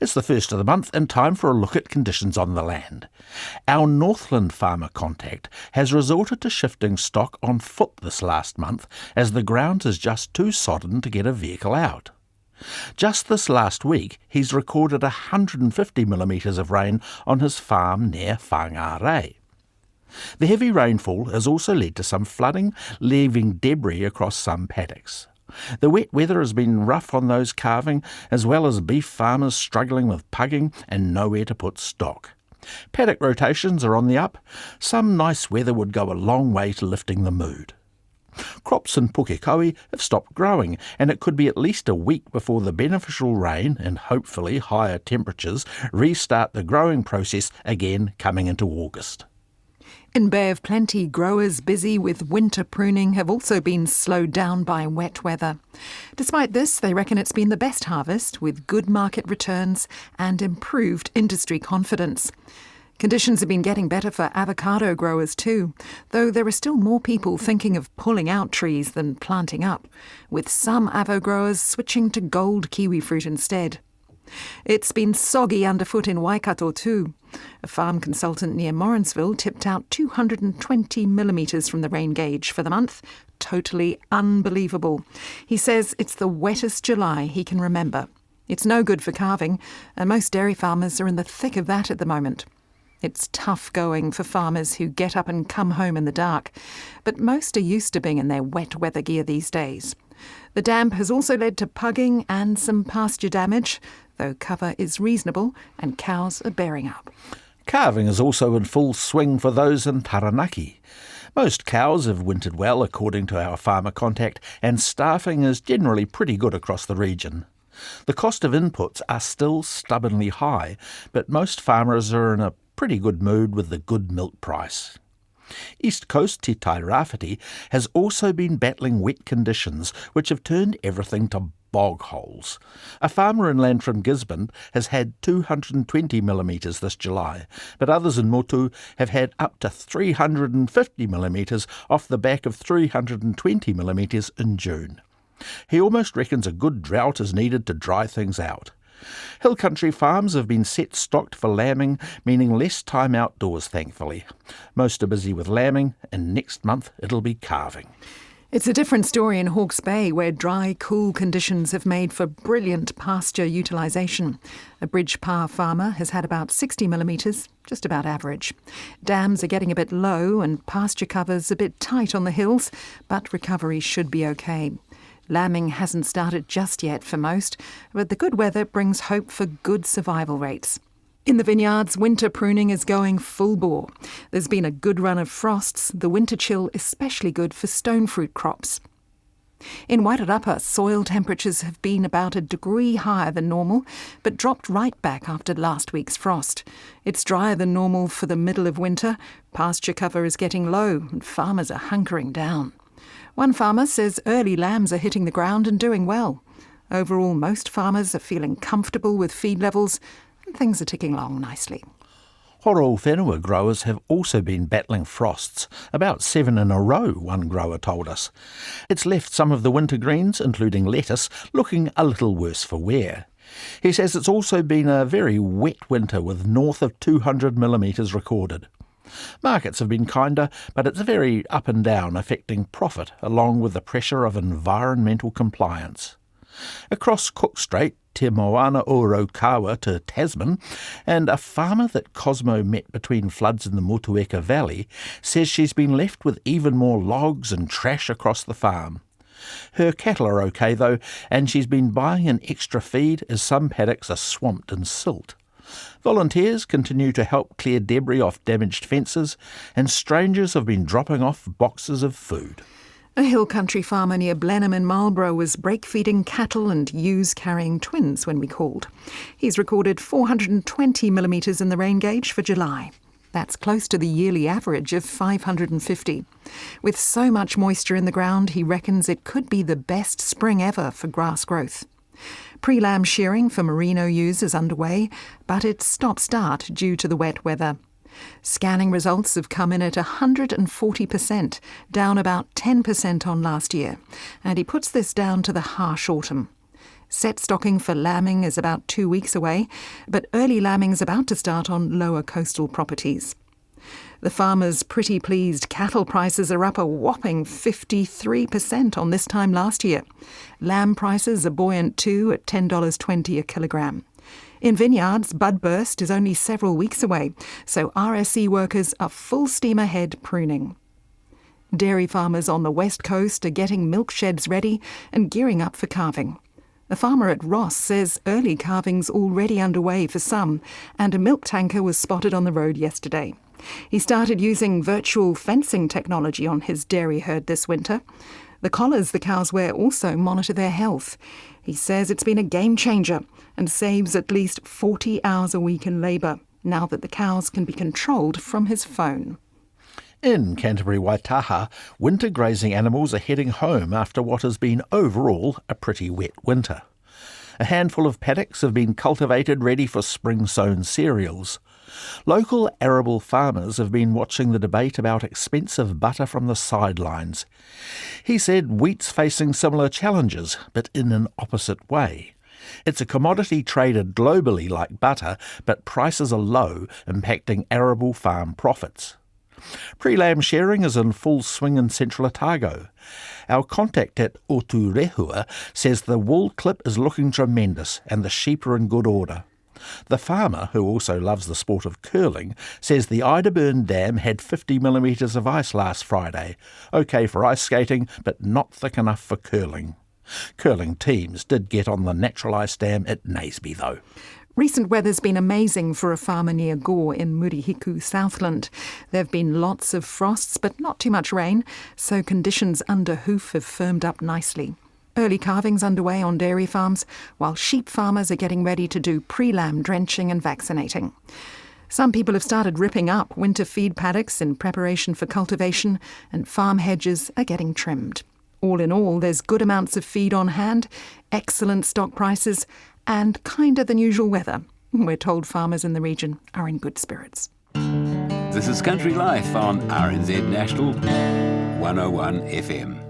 It's the first of the month and time for a look at conditions on the land. Our Northland farmer contact has resorted to shifting stock on foot this last month as the ground is just too sodden to get a vehicle out. Just this last week, he's recorded 150 millimetres of rain on his farm near Whangarei. The heavy rainfall has also led to some flooding, leaving debris across some paddocks. The wet weather has been rough on those calving, as well as beef farmers struggling with pugging and nowhere to put stock. Paddock rotations are on the up. Some nice weather would go a long way to lifting the mood. Crops in Pukekohe have stopped growing, and it could be at least a week before the beneficial rain and hopefully higher temperatures restart the growing process again coming into August. In Bay of Plenty, growers busy with winter pruning have also been slowed down by wet weather. Despite this, they reckon it's been the best harvest, with good market returns and improved industry confidence. Conditions have been getting better for avocado growers too, though there are still more people thinking of pulling out trees than planting up, with some avo growers switching to gold kiwi fruit instead. It's been soggy underfoot in Waikato too. A farm consultant near Morrinsville tipped out 220 millimetres from the rain gauge for the month. Totally unbelievable. He says it's the wettest July he can remember. It's no good for calving, and most dairy farmers are in the thick of that at the moment. It's tough going for farmers who get up and come home in the dark, but most are used to being in their wet weather gear these days. The damp has also led to pugging and some pasture damage, though cover is reasonable and cows are bearing up. Calving is also in full swing for those in Taranaki. Most cows have wintered well, according to our farmer contact, and staffing is generally pretty good across the region. The cost of inputs are still stubbornly high, but most farmers are in a pretty good mood with the good milk price. East Coast Te Tairāwhiti has also been battling wet conditions which have turned everything to bog holes. A farmer inland from Gisborne has had 220 millimetres this July, but others in Motu have had up to 350 millimetres off the back of 320 millimetres in June. He almost reckons a good drought is needed to dry things out. Hill country farms have been set stocked for lambing, meaning less time outdoors, thankfully. Most are busy with lambing, and next month it'll be calving. It's a different story in Hawke's Bay, where dry, cool conditions have made for brilliant pasture utilisation. A Bridge Pa farmer has had about 60 millimetres, just about average. Dams are getting a bit low and pasture covers a bit tight on the hills, but recovery should be okay. Lambing hasn't started just yet for most, but the good weather brings hope for good survival rates. In the vineyards, winter pruning is going full bore. There's been a good run of frosts, the winter chill especially good for stone fruit crops. In Wairarapa, soil temperatures have been about a degree higher than normal, but dropped right back after last week's frost. It's drier than normal for the middle of winter, pasture cover is getting low, and farmers are hunkering down. One farmer says early lambs are hitting the ground and doing well. Overall, most farmers are feeling comfortable with feed levels, and things are ticking along nicely. Horo whenua growers have also been battling frosts, about 7 in a row, one grower told us. It's left some of the winter greens, including lettuce, looking a little worse for wear. He says it's also been a very wet winter with north of 200 millimetres recorded. Markets have been kinder, but it's very up and down, affecting profit along with the pressure of environmental compliance. Across Cook Strait, Te Moana o Raukawa to Tasman, and a farmer that Cosmo met between floods in the Motueka Valley says she's been left with even more logs and trash across the farm. Her cattle are okay though, and she's been buying an extra feed as some paddocks are swamped in silt. Volunteers continue to help clear debris off damaged fences, and strangers have been dropping off boxes of food. A hill country farmer near Blenheim in Marlborough was break-feeding cattle and ewes carrying twins when we called. He's recorded 420 millimetres in the rain gauge for July. That's close to the yearly average of 550. With so much moisture in the ground, he reckons it could be the best spring ever for grass growth. Pre-lamb shearing for merino ewes is underway, but it's stop-start due to the wet weather. Scanning results have come in at 140%, down about 10% on last year, and he puts this down to the harsh autumn. Set stocking for lambing is about 2 weeks away, but early lambing is about to start on lower coastal properties. The farmers' pretty pleased cattle prices are up a whopping 53% on this time last year. Lamb prices are buoyant too at $10.20 a kilogram. In vineyards, budburst is only several weeks away, so RSE workers are full steam ahead pruning. Dairy farmers on the west coast are getting milk sheds ready and gearing up for calving. A farmer at Ross says early calving's already underway for some, and a milk tanker was spotted on the road yesterday. He started using virtual fencing technology on his dairy herd this winter. The collars the cows wear also monitor their health. He says it's been a game changer and saves at least 40 hours a week in labour, now that the cows can be controlled from his phone. In Canterbury Waitaha, winter grazing animals are heading home after what has been overall a pretty wet winter. A handful of paddocks have been cultivated ready for spring-sown cereals. Local arable farmers have been watching the debate about expensive butter from the sidelines. He said wheat's facing similar challenges, but in an opposite way. It's a commodity traded globally like butter, but prices are low, impacting arable farm profits. Pre-lamb shearing is in full swing in central Otago. Our contact at Oturehua says the wool clip is looking tremendous and the sheep are in good order. The farmer, who also loves the sport of curling, says the Idaburn Dam had 50 millimetres of ice last Friday. OK for ice skating, but not thick enough for curling. Curling teams did get on the natural ice dam at Naseby, though. Recent weather's been amazing for a farmer near Gore in Murihiku, Southland. There have been lots of frosts, but not too much rain, so conditions under hoof have firmed up nicely. Early calving's underway on dairy farms, while sheep farmers are getting ready to do pre-lamb drenching and vaccinating. Some people have started ripping up winter feed paddocks in preparation for cultivation, and farm hedges are getting trimmed. All in all, there's good amounts of feed on hand, excellent stock prices, and kinder than usual weather. We're told farmers in the region are in good spirits. This is Country Life on RNZ National 101 FM.